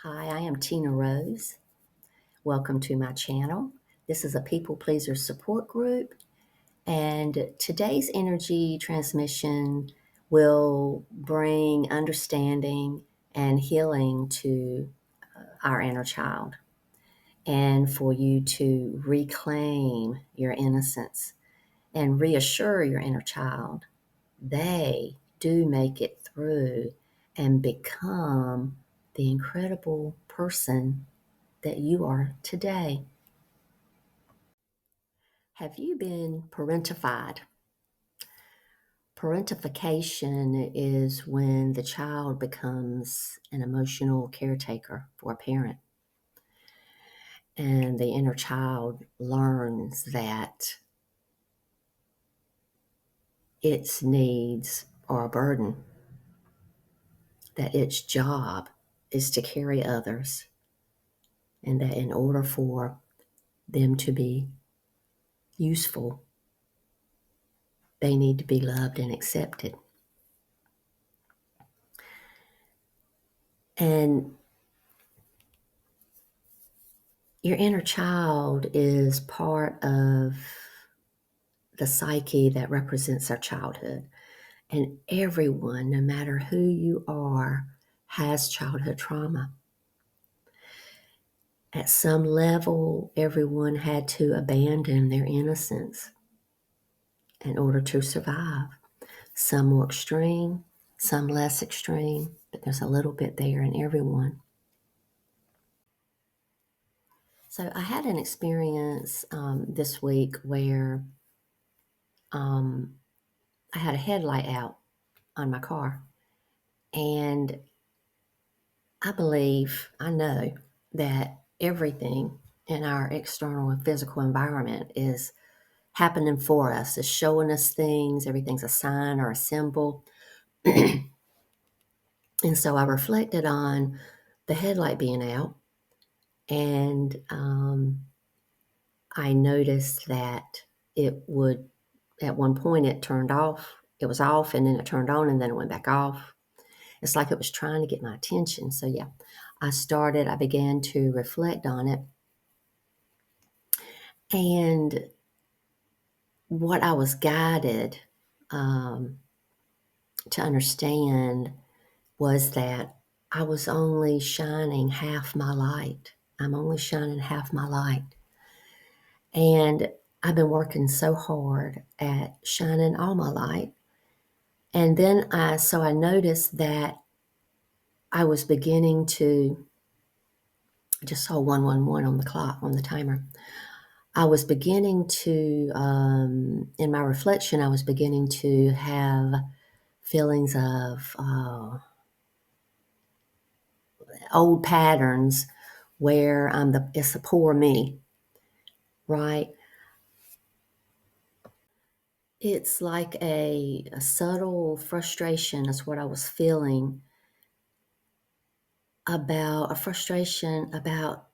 Hi, I am Tina Rose. Welcome to my channel. This is a people pleaser support group, and today's energy transmission will bring understanding and healing to our inner child, and for you to reclaim your innocence and reassure your inner child they do make it through and become the incredible person that you are today. Have you been parentified? Parentification is when the child becomes an emotional caretaker for a parent, and the inner child learns that its needs are a burden, that its job is to carry others, and that in order for them to be useful, they need to be loved and accepted. And your inner child is part of the psyche that represents our childhood. And everyone, no matter who you are, has childhood trauma. At some level, everyone had to abandon their innocence in order to survive. Some more extreme, some less extreme, but there's a little bit there in everyone. So I had an experience this week where I had a headlight out on my car. And I know that everything in our external and physical environment is happening for us, is showing us things. Everything's a sign or a symbol. And so I reflected on the headlight being out, and I noticed that at one point, it turned off. It was off, and then it turned on, and then it went back off. It's like it was trying to get my attention. So, yeah, I began to reflect on it. And what I was guided to understand was that I was only shining half my light. I'm only shining half my light. And I've been working so hard at shining all my light. And then I noticed that I was beginning to, I just saw 111 on the clock, on the timer. I was beginning to, in my reflection, I was beginning to have feelings of old patterns where it's the poor me, right? It's like a subtle frustration is what I was feeling about, a frustration about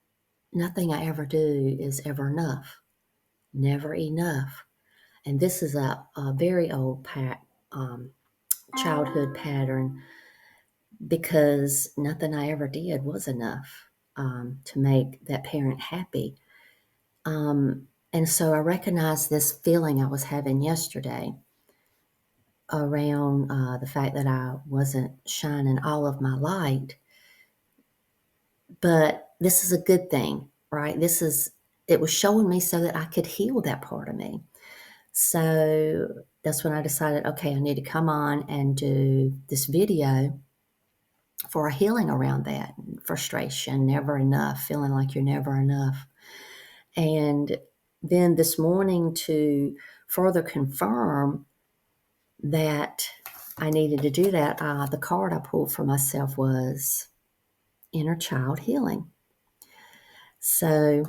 nothing I ever do is ever enough, never enough. And this is a very old childhood pattern, because nothing I ever did was enough to make that parent happy. And so I recognized this feeling I was having yesterday around the fact that I wasn't shining all of my light. But this is a good thing, right? It was showing me so that I could heal that part of me. So that's when I decided, okay, I need to come on and do this video for a healing around that frustration, never enough, feeling like you're never enough. And then this morning, to further confirm that I needed to do that, the card I pulled for myself was Inner Child Healing. So,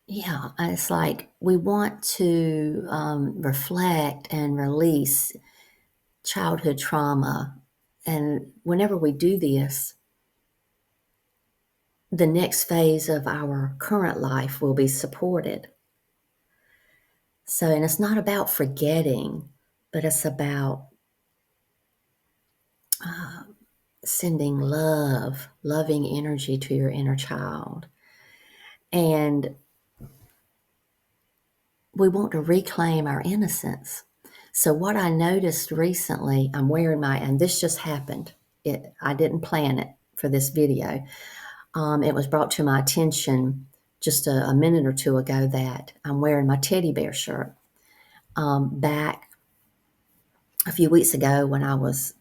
yeah, it's like we want to reflect and release childhood trauma. And whenever we do this, the next phase of our current life will be supported. So, and it's not about forgetting, but it's about sending love, loving energy to your inner child. And we want to reclaim our innocence. So what I noticed recently, I'm wearing and this just happened. I didn't plan it for this video. It was brought to my attention just a minute or two ago that I'm wearing my teddy bear shirt. Back a few weeks ago when I was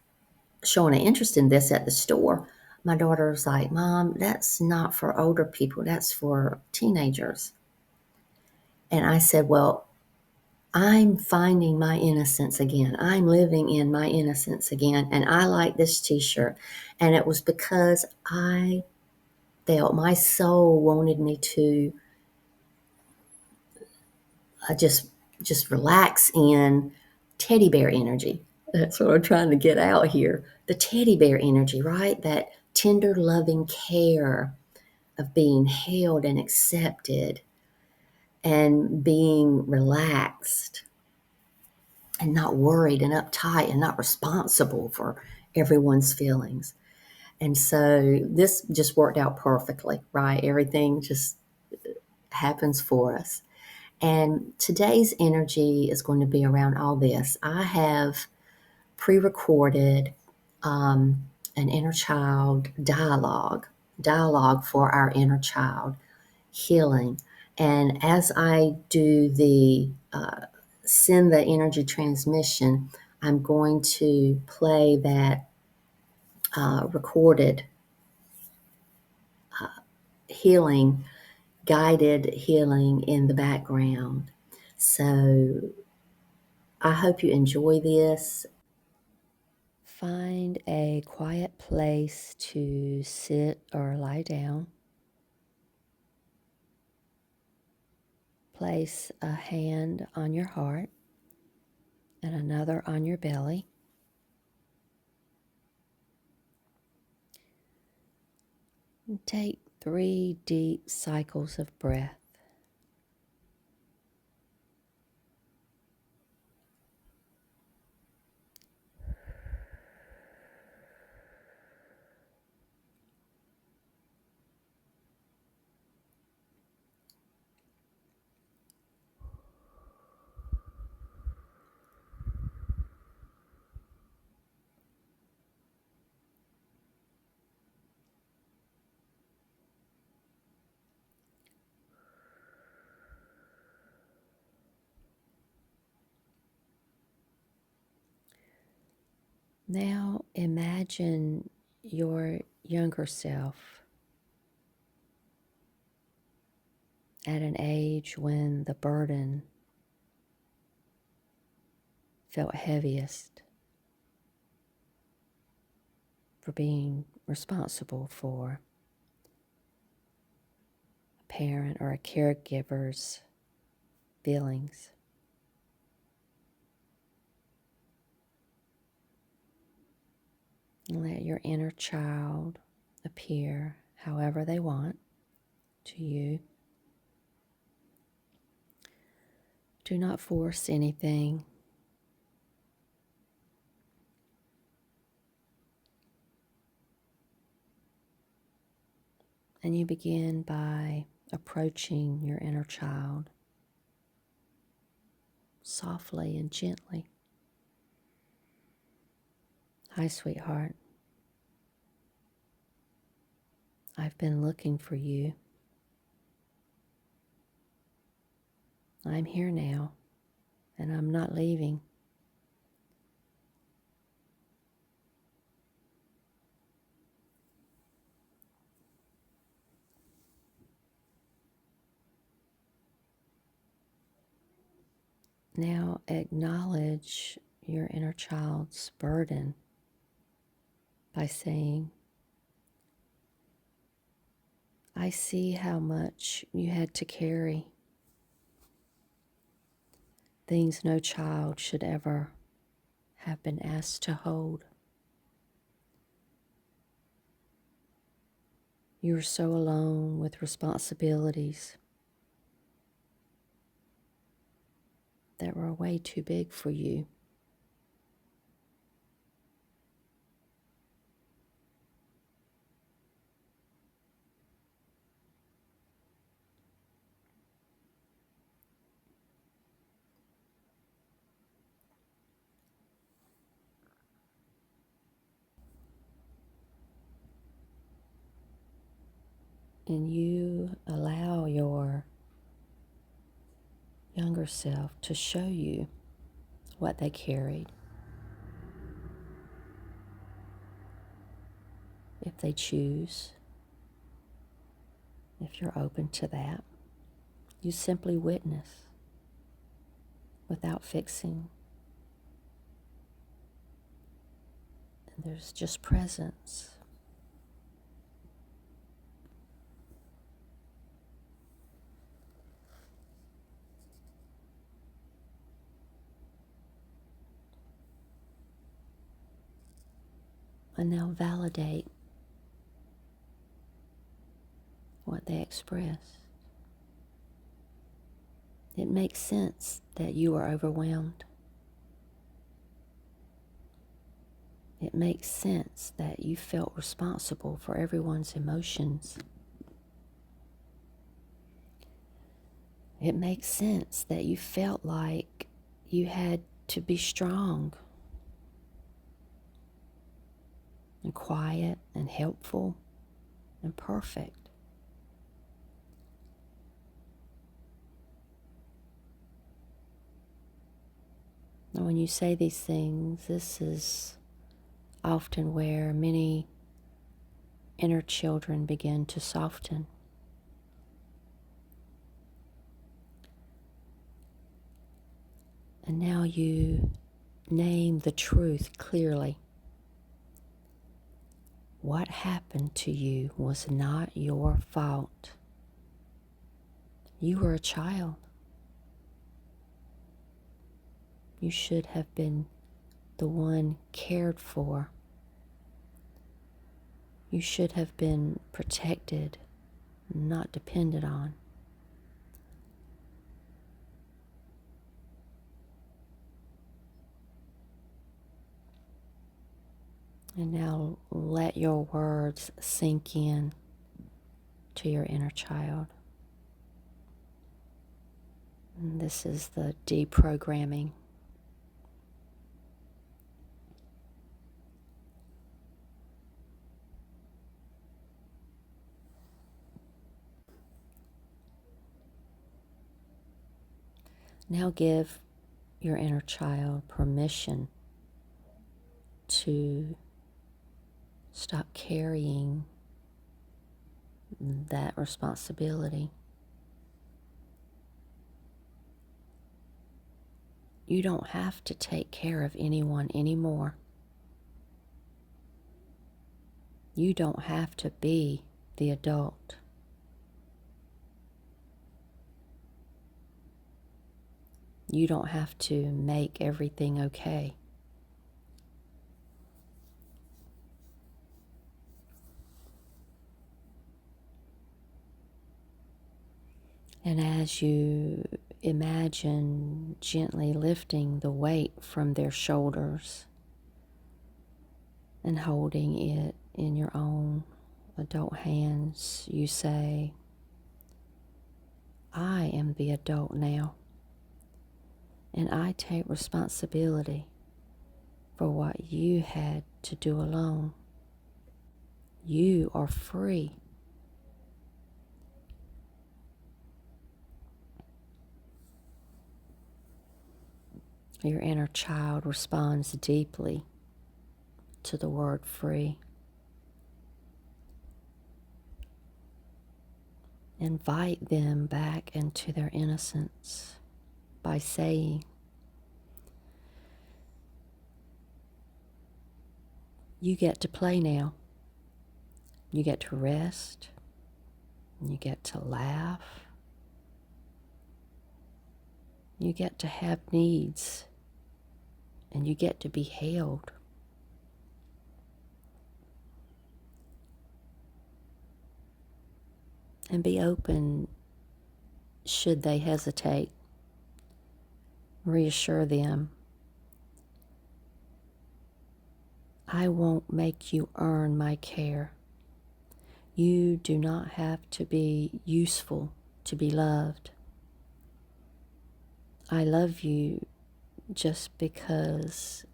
showing an interest in this at the store, my daughter was like, "Mom, that's not for older people, that's for teenagers." And I said, "Well, I'm finding my innocence again. I'm living in my innocence again. And I like this t-shirt." And it was because I felt my soul wanted me to just relax in teddy bear energy. That's what I'm trying to get out here. The teddy bear energy, right? That tender, loving care of being held and accepted and being relaxed and not worried and uptight and not responsible for everyone's feelings. And so this just worked out perfectly, right? Everything just happens for us. And today's energy is going to be around all this. I have pre recorded an inner child dialogue for our inner child healing. And as I do the send the energy transmission, I'm going to play that recorded healing, guided healing in the background. So I hope you enjoy this. Find a quiet place to sit or lie down. Place a hand on your heart and another on your belly. And take 3 deep cycles of breath. Now imagine your younger self at an age when the burden felt heaviest for being responsible for a parent or a caregiver's feelings. And let your inner child appear however they want to you. Do not force anything. And you begin by approaching your inner child softly and gently. "Hi, sweetheart. I've been looking for you. I'm here now, and I'm not leaving. Now acknowledge your inner child's burden by saying, I see how much you had to carry. Things no child should ever have been asked to hold. You were so alone with responsibilities that were way too big for you. and you allow your younger self to show you what they carried, if they choose, if you're open to that. You simply witness without fixing. And there's just presence. And now validate what they express. It makes sense that you are overwhelmed. It makes sense that you felt responsible for everyone's emotions. It makes sense that you felt like you had to be strong and quiet and helpful and perfect. And when you say these things, this is often where many inner children begin to soften. And now you name the truth clearly. What happened to you was not your fault. You were a child. You should have been the one cared for. You should have been protected, not depended on. And now let your words sink in to your inner child. And this is the deprogramming. Now give your inner child permission to stop carrying that responsibility. You don't have to take care of anyone anymore. You don't have to be the adult. You don't have to make everything okay. And as you imagine gently lifting the weight from their shoulders and holding it in your own adult hands, you say, I am the adult now, and I take responsibility for what you had to do alone. You are free. Your inner child responds deeply to the word free. Invite them back into their innocence by saying, you get to play now. You get to rest. You get to laugh. You get to have needs. And you get to be held. And be open should they hesitate. Reassure them. I won't make you earn my care. You do not have to be useful to be loved. I love you just because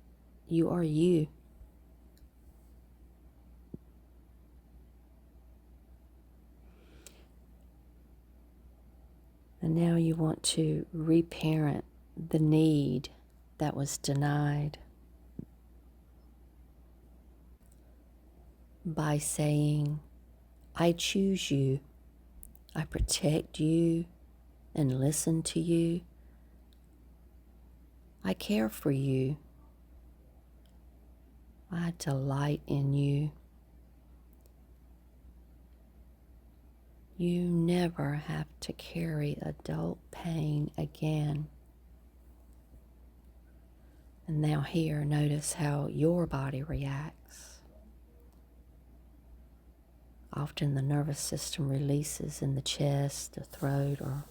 you are you. And now you want to reparent the need that was denied by saying, I choose you, I protect you and listen to you, I care for you, I delight in you. You never have to carry adult pain again. And now here, notice how your body reacts. Often the nervous system releases in the chest, the throat, or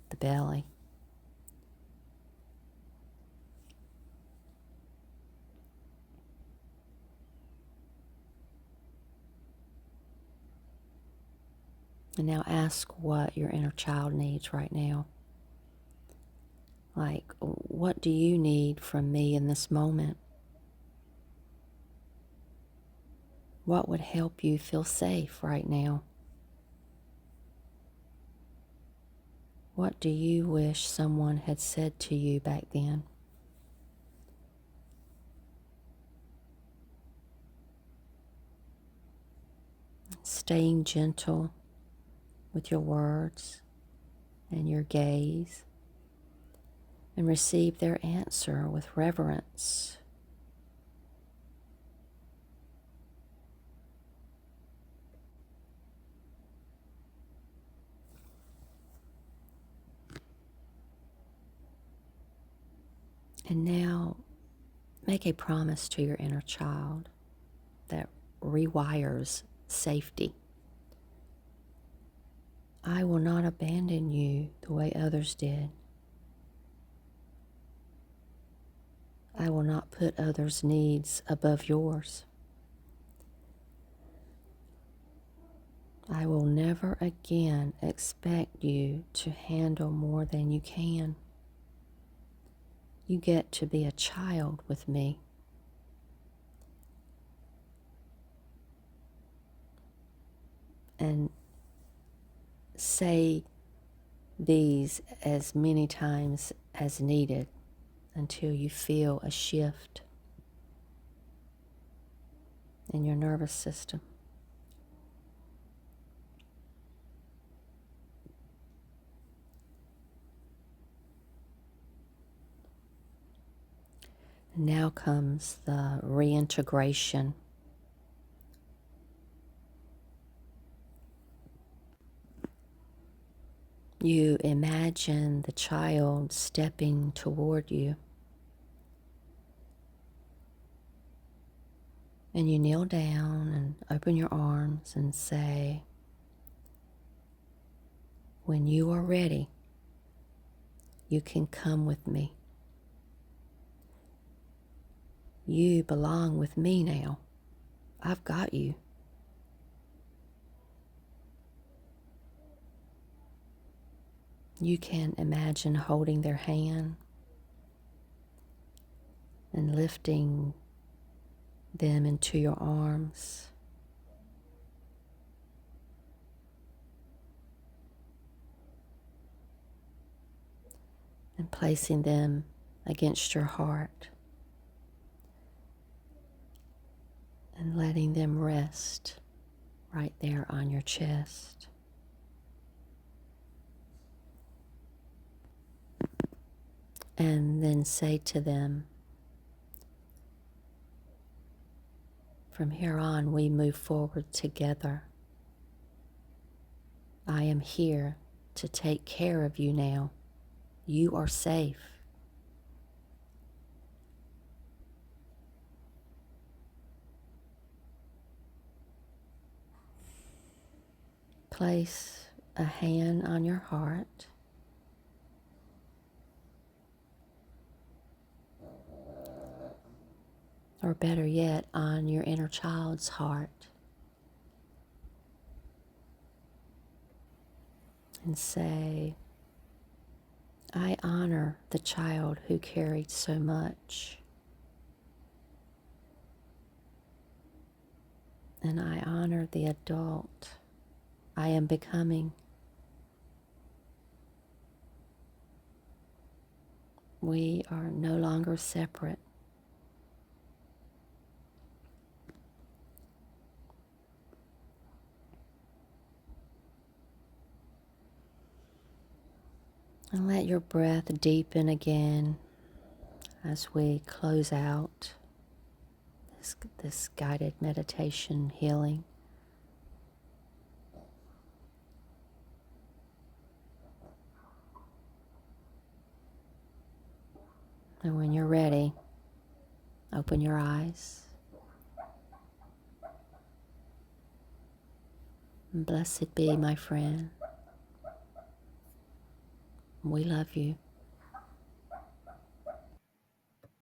the belly. And now ask what your inner child needs right now. Like, what do you need from me in this moment? What would help you feel safe right now? What do you wish someone had said to you back then? Staying gentle with your words and your gaze, and receive their answer with reverence. And now make a promise to your inner child that rewires safety. I will not abandon you the way others did. I will not put others' needs above yours. I will never again expect you to handle more than you can. You get to be a child with me. And say these as many times as needed until you feel a shift in your nervous system. Now comes the reintegration. You imagine the child stepping toward you, and you kneel down and open your arms and say, when you are ready, you can come with me. You belong with me now. I've got you. You can imagine holding their hand and lifting them into your arms. And placing them against your heart and letting them rest right there on your chest. And then say to them, from here on, we move forward together. I am here to take care of you now. You are safe. Place a hand on your heart. Or better yet, on your inner child's heart. And say, I honor the child who carried so much. And I honor the adult I am becoming. We are no longer separate. And let your breath deepen again as we close out this guided meditation healing. And when you're ready, open your eyes. And blessed be, my friend. We love you.